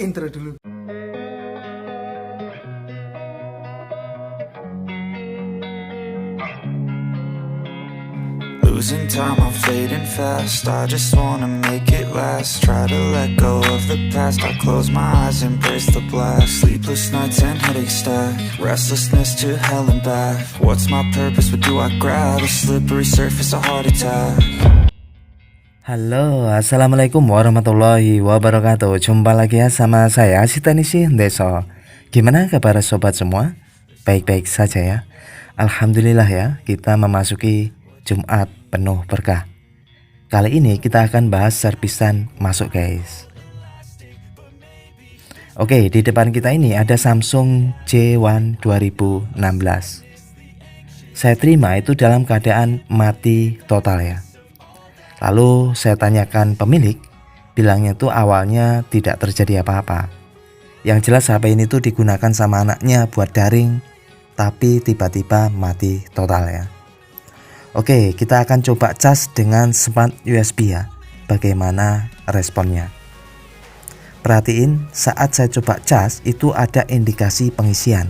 Intro dulu. Losing time, I'm fading fast. I just wanna make it last. Try to let go of the past. I close my eyes, embrace the blast. Sleepless nights and headaches stack. Restlessness to hell and back. What's my purpose? What do I grab? A slippery surface, a heart attack. Halo, assalamualaikum warahmatullahi wabarakatuh. Jumpa lagi ya sama saya Sitanisi Deso. Gimana kabar sobat semua? Baik-baik saja ya. Alhamdulillah ya, kita memasuki Jumat penuh berkah. Kali ini kita akan bahas servisan masuk guys. Oke, di depan kita ini ada Samsung J1 2016. Saya terima itu dalam keadaan mati total ya. Lalu saya tanyakan pemilik, bilangnya tuh awalnya tidak terjadi apa-apa. Yang jelas HP ini tuh digunakan sama anaknya buat daring, tapi tiba-tiba mati total ya. Oke, kita akan coba cas dengan smart USB ya. Bagaimana responnya? Perhatiin, saat saya coba cas itu ada indikasi pengisian.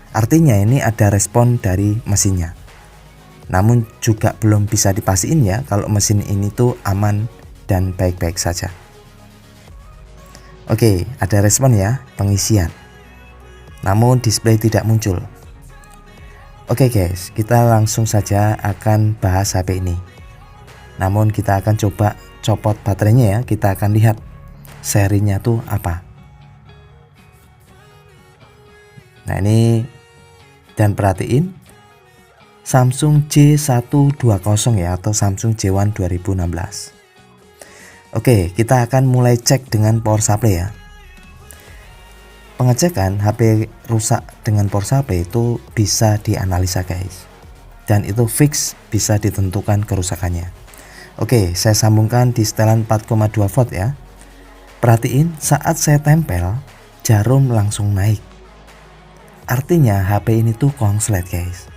Artinya ini ada respon dari mesinnya. Namun juga belum bisa dipastiin ya kalau mesin ini tuh aman dan baik-baik saja. Oke, ada respon ya, pengisian. Namun display tidak muncul. Oke guys, kita langsung saja akan bahas HP ini. Namun kita akan coba copot baterainya ya, kita akan lihat serinya tuh apa. Nah ini, dan perhatiin Samsung J120 ya, atau Samsung J1 2016. Oke, kita akan mulai cek dengan power supply ya. Pengecekan HP rusak dengan power supply itu bisa dianalisa guys, dan itu fix bisa ditentukan kerusakannya. Oke, saya sambungkan di setelan 4,2 volt ya. Perhatiin saat saya tempel, jarum langsung naik. Artinya HP ini tuh konslet guys.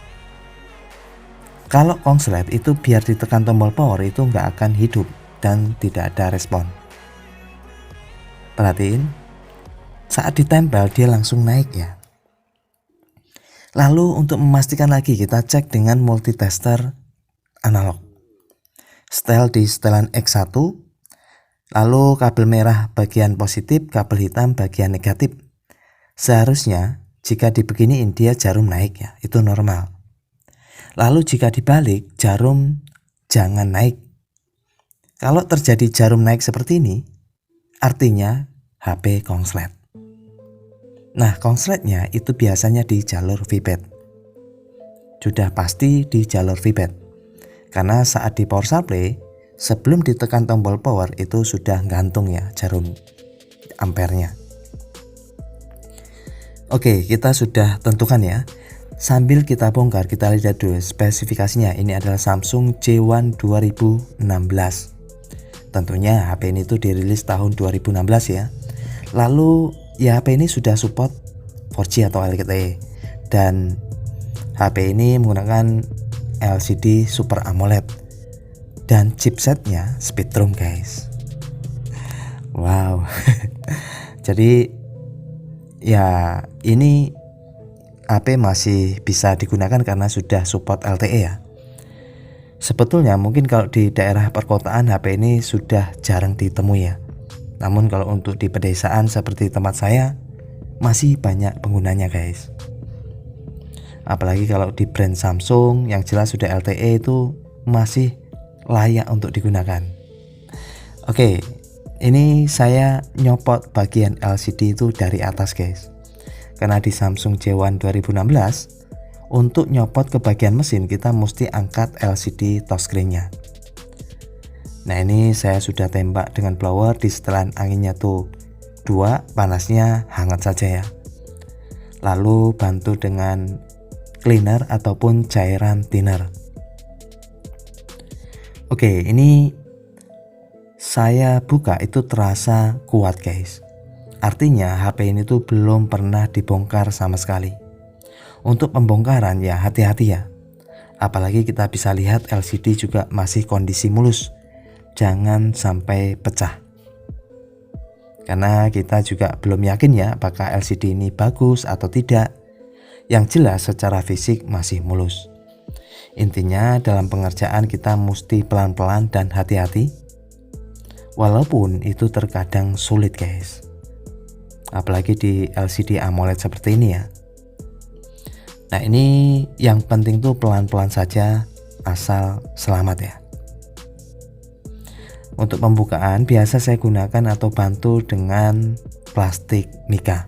Kalau konslet itu biar ditekan tombol power itu nggak akan hidup dan tidak ada respon. Perhatiin, saat ditempel dia langsung naik ya. Lalu untuk memastikan lagi kita cek dengan multitester analog. Setel di setelan X1, lalu kabel merah bagian positif, kabel hitam bagian negatif. Seharusnya jika dibeginiin dia jarum naik ya, itu normal. Lalu jika dibalik, jarum jangan naik. Kalau terjadi jarum naik seperti ini, artinya HP konslet. Nah, konsletnya itu biasanya di jalur VBAT. Sudah pasti di jalur VBAT. Karena saat di power supply, sebelum ditekan tombol power itu sudah gantung ya jarum ampernya. Oke, kita sudah tentukan ya. Sambil kita bongkar, kita lihat dulu spesifikasinya. Ini adalah Samsung J1 2016. Tentunya HP ini tuh dirilis tahun 2016 ya. Lalu ya HP ini sudah support 4G atau LTE, dan HP ini menggunakan LCD Super AMOLED dan chipsetnya Speedrum guys. Wow. Jadi ya ini HP masih bisa digunakan karena sudah support LTE ya. Sebetulnya mungkin kalau di daerah perkotaan HP ini sudah jarang ditemui ya. Namun kalau untuk di pedesaan seperti tempat saya masih banyak penggunanya guys. Apalagi kalau di brand Samsung yang jelas sudah LTE itu masih layak untuk digunakan. Oke, ini saya nyopot bagian LCD itu dari atas guys. Karena di Samsung J1 2016 untuk nyopot ke bagian mesin kita mesti angkat LCD touchscreen-nya. Nah ini saya sudah tembak dengan blower di setelan anginnya tuh 2, panasnya hangat saja ya. Lalu bantu dengan cleaner ataupun cairan thinner. Oke, ini saya buka itu terasa kuat guys. Artinya HP ini tuh belum pernah dibongkar sama sekali. Untuk pembongkaran ya hati-hati ya. Apalagi kita bisa lihat LCD juga masih kondisi mulus. Jangan sampai pecah. Karena kita juga belum yakin ya apakah LCD ini bagus atau tidak. Yang jelas secara fisik masih mulus. Intinya dalam pengerjaan kita mesti pelan-pelan dan hati-hati. Walaupun itu terkadang sulit guys. Apalagi di LCD AMOLED seperti ini ya. Nah ini yang penting tuh pelan-pelan saja asal selamat ya. Untuk pembukaan biasa saya gunakan atau bantu dengan plastik mika.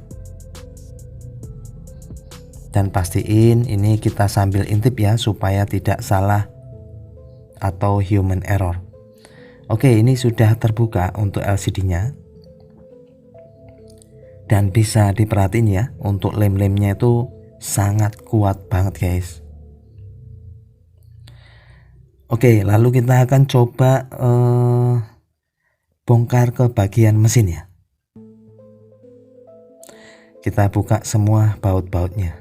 Dan pastiin ini kita sambil intip ya supaya tidak salah atau human error. Oke, ini sudah terbuka untuk LCD-nya. Dan bisa diperhatiin ya, untuk lem-lemnya itu sangat kuat banget guys. Oke, lalu kita akan coba bongkar ke bagian mesin ya. Kita buka semua baut-bautnya.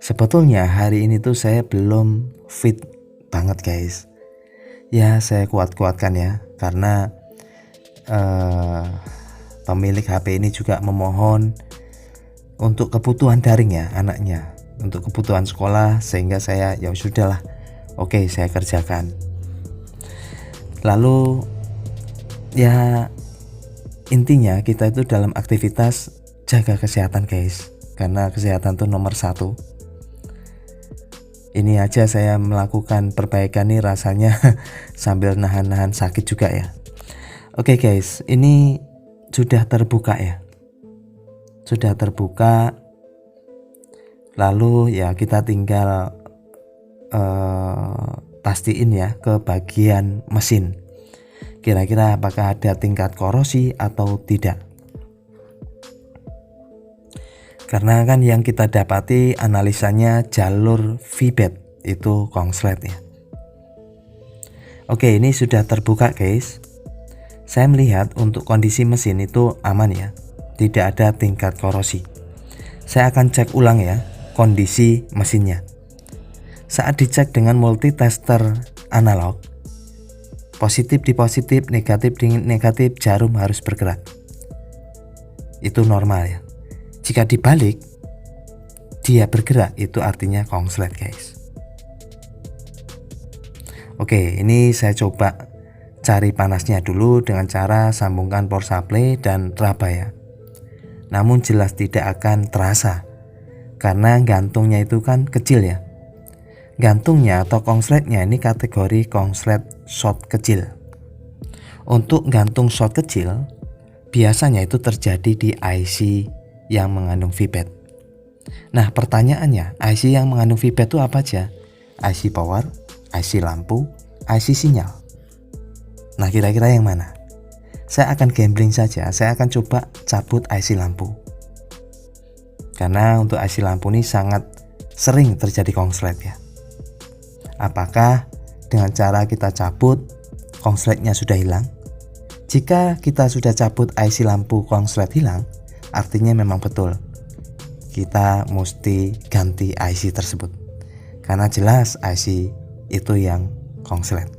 Sebetulnya hari ini tuh saya belum fit banget guys. Ya saya kuat-kuatkan ya, karena pemilik HP ini juga memohon untuk kebutuhan daring ya anaknya, untuk kebutuhan sekolah, sehingga saya ya sudahlah. Oke, saya kerjakan. Lalu ya intinya kita itu dalam aktivitas jaga kesehatan guys, karena kesehatan itu nomor 1. Ini aja saya melakukan perbaikan nih rasanya sambil nahan-nahan sakit juga ya. Oke guys, ini sudah terbuka ya. Sudah terbuka. Lalu ya kita tinggal pastiin ya ke bagian mesin. Kira-kira apakah ada tingkat korosi atau tidak. Karena kan yang kita dapati analisanya jalur VBAT itu kongslet ya. Oke, ini sudah terbuka guys. Saya melihat untuk kondisi mesin itu aman ya, tidak ada tingkat korosi. Saya akan cek ulang ya kondisi mesinnya. Saat dicek dengan multitester analog, positif di positif, negatif di negatif, jarum harus bergerak. Itu normal ya. Jika dibalik, dia bergerak, itu artinya kongslet guys. Oke, ini saya coba cari panasnya dulu dengan cara sambungkan power supply dan raba ya. Namun jelas tidak akan terasa, karena gantungnya itu kan kecil ya. Gantungnya atau kongsletnya ini kategori kongslet short kecil. Untuk gantung short kecil, biasanya itu terjadi di IC yang mengandung VBAT. Nah pertanyaannya, IC yang mengandung VBAT itu apa aja? IC power, IC lampu, IC sinyal. Nah kira-kira yang mana? Saya akan gambling saja, saya akan coba cabut IC lampu. Karena untuk IC lampu ini sangat sering terjadi kongslet ya. Apakah dengan cara kita cabut kongsletnya sudah hilang? Jika kita sudah cabut IC lampu kongslet hilang, artinya memang betul kita mesti ganti IC tersebut, karena jelas IC itu yang kongslet.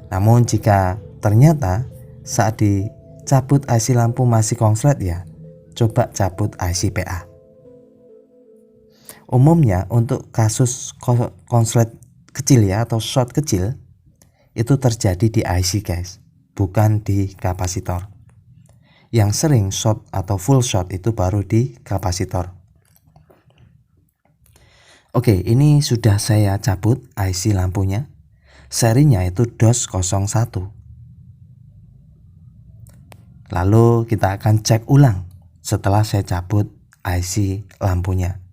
Namun jika ternyata saat dicabut IC lampu masih kongslet ya, coba cabut IC PA. Umumnya untuk kasus kongslet kecil ya atau short kecil itu terjadi di IC guys, bukan di kapasitor. Yang sering short atau full short itu baru di kapasitor. Oke, ini sudah saya cabut IC lampunya. Serinya itu DOS 01. Lalu kita akan cek ulang setelah saya cabut IC lampunya.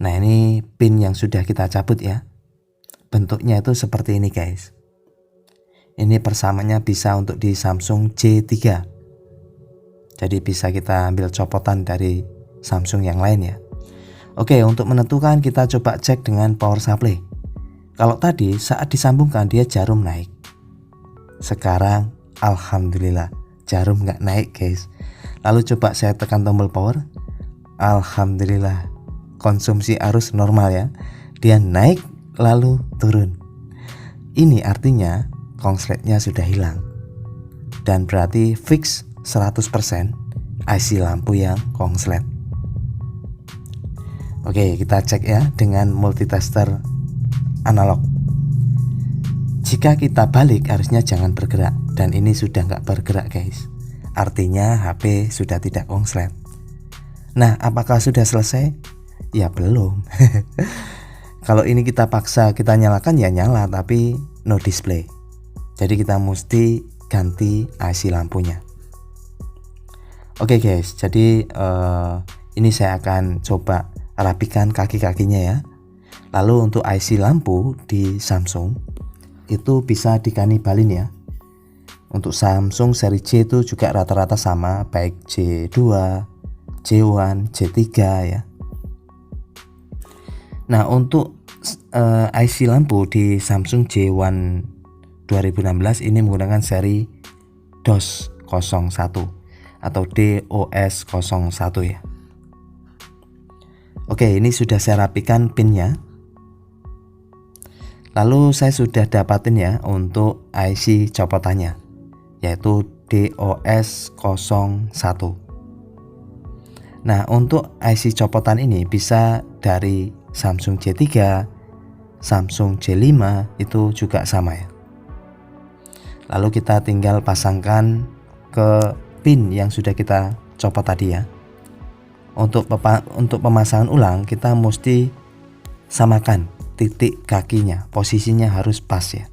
Nah ini pin yang sudah kita cabut ya. Bentuknya itu seperti ini guys. Ini persamaannya bisa untuk di Samsung J3. Jadi bisa kita ambil copotan dari Samsung yang lain ya. Oke, untuk menentukan kita coba cek dengan power supply. Kalau tadi saat disambungkan dia jarum naik. Sekarang alhamdulillah jarum nggak naik guys. Lalu coba saya tekan tombol power. Alhamdulillah konsumsi arus normal ya. Dia naik lalu turun. Ini artinya kongsletnya sudah hilang dan berarti fix 100% IC lampu yang konslet. Oke, kita cek ya dengan multitester analog. Jika kita balik harusnya jangan bergerak, dan ini sudah nggak bergerak guys, artinya HP sudah tidak konslet. Nah, apakah sudah selesai? Ya belum. Kalau ini kita paksa kita nyalakan ya nyala, tapi no display. Jadi kita mesti ganti IC lampunya. Oke guys, jadi ini saya akan coba rapikan kaki-kakinya ya. Lalu untuk IC lampu di Samsung itu bisa dikanibalin ya. Untuk Samsung seri J itu juga rata-rata sama, baik J2, J1, J3 ya. Nah, untuk IC lampu di Samsung J1 2016 ini menggunakan seri DOS 01 atau DOS 01 ya. Oke, ini sudah saya rapikan pinnya. Lalu saya sudah dapatin ya untuk IC copotannya, yaitu DOS 01. Nah, untuk IC copotan ini bisa dari Samsung J3, Samsung J5 itu juga sama ya. Lalu kita tinggal pasangkan ke pin yang sudah kita copot tadi ya. Untuk pemasangan ulang kita mesti samakan titik kakinya, posisinya harus pas ya.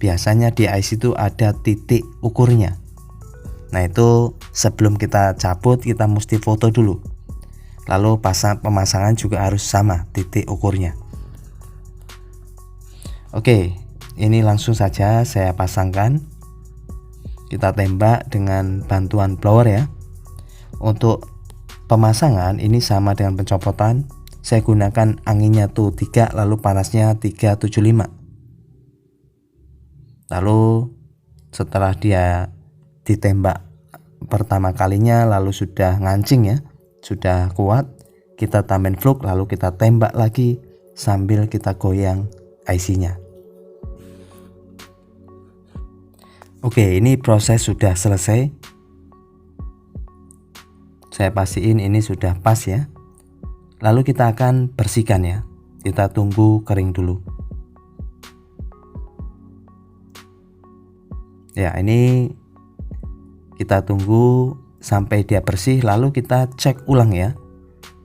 Biasanya di IC itu ada titik ukurnya. Nah, itu sebelum kita cabut kita mesti foto dulu. Lalu pemasangan juga harus sama titik ukurnya. Oke, ini langsung saja saya pasangkan. Kita tembak dengan bantuan blower ya. Untuk pemasangan ini sama dengan pencopotan. Saya gunakan anginnya tuh 3, lalu panasnya 375. Lalu setelah dia ditembak pertama kalinya lalu sudah ngancing ya, sudah kuat, kita tambahin flux lalu kita tembak lagi sambil kita goyang IC-nya. Oke, ini proses sudah selesai. Saya pastiin ini sudah pas ya. Lalu kita akan bersihkan ya. Kita tunggu kering dulu. Ya, ini kita tunggu sampai dia bersih, lalu kita cek ulang ya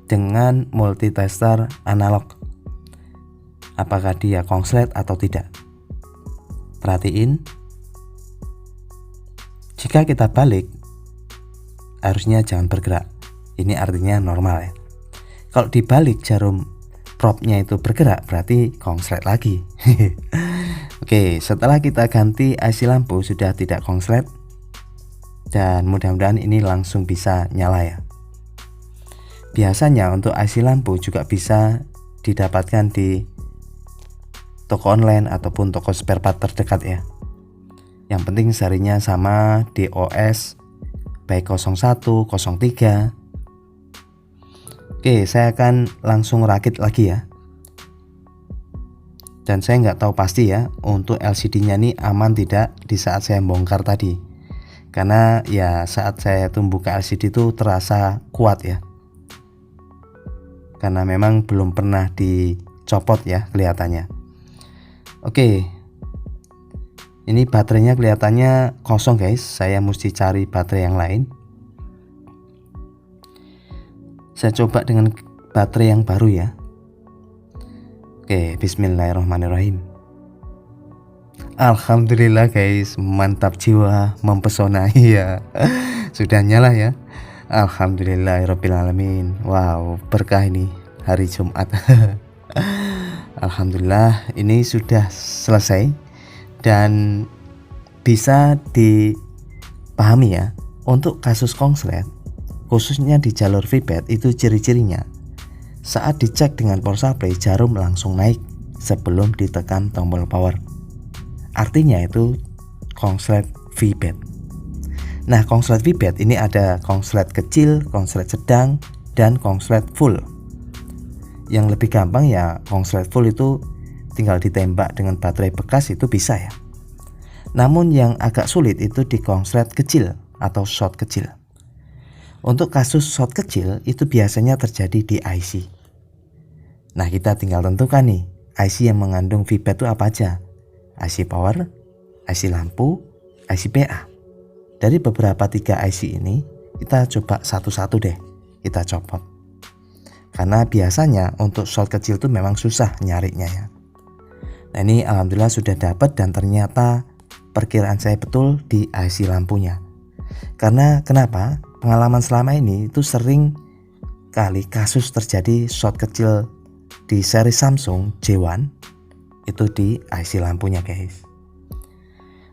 dengan multitester analog. Apakah dia konslet atau tidak. Perhatiin. Jika kita balik, harusnya jangan bergerak. Ini artinya normal ya. Kalau dibalik jarum propnya itu bergerak, berarti konslet lagi. Oke, setelah kita ganti IC lampu sudah tidak konslet. Dan mudah-mudahan ini langsung bisa nyala ya. Biasanya untuk IC lampu juga bisa didapatkan di toko online ataupun toko spare part terdekat ya. Yang penting serinya sama, DOS baik 01, 03. Oke, saya akan langsung rakit lagi ya. Dan saya nggak tahu pasti ya untuk LCD-nya ini aman tidak di saat saya bongkar tadi. Karena ya saat saya buka LCD itu terasa kuat ya. Karena memang belum pernah dicopot ya kelihatannya. Oke. Ini baterainya kelihatannya kosong guys. Saya mesti cari baterai yang lain. Saya coba dengan baterai yang baru ya. Oke, bismillahirrahmanirrahim. Alhamdulillah guys, mantap jiwa, mempesona ya. Sudah nyala ya. Alhamdulillahirrabbilalamin. Wow, berkah ini hari Jumat. Alhamdulillah ini sudah selesai dan bisa dipahami ya. Untuk kasus konslet, khususnya di jalur feedback itu ciri-cirinya saat dicek dengan power supply jarum langsung naik sebelum ditekan tombol power. Artinya itu konslet feedback. Nah, konslet feedback ini ada konslet kecil, konslet sedang, dan konslet full. Yang lebih gampang ya konslet full itu tinggal ditembak dengan baterai bekas itu bisa ya. Namun yang agak sulit itu di konslet kecil atau short kecil. Untuk kasus short kecil itu biasanya terjadi di IC. Nah, kita tinggal tentukan nih, IC yang mengandung VPAT itu apa aja? IC power, IC lampu, IC PA. Dari beberapa 3 IC ini, kita coba satu-satu deh, kita copot. Karena biasanya untuk short kecil itu memang susah nyarinya ya. Nah, ini alhamdulillah sudah dapat dan ternyata perkiraan saya betul di IC lampunya. Karena kenapa? Pengalaman selama ini itu sering kali kasus terjadi short kecil di seri Samsung J1 itu di IC lampunya guys.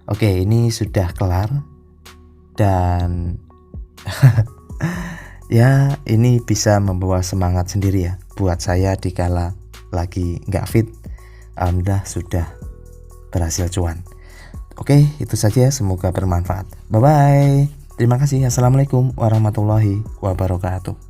Oke, ini sudah kelar dan ya ini bisa membawa semangat sendiri ya buat saya dikala lagi nggak fit. Alhamdulillah sudah berhasil cuan. Oke, itu saja, semoga bermanfaat. Bye bye. Terima kasih. Assalamualaikum warahmatullahi wabarakatuh.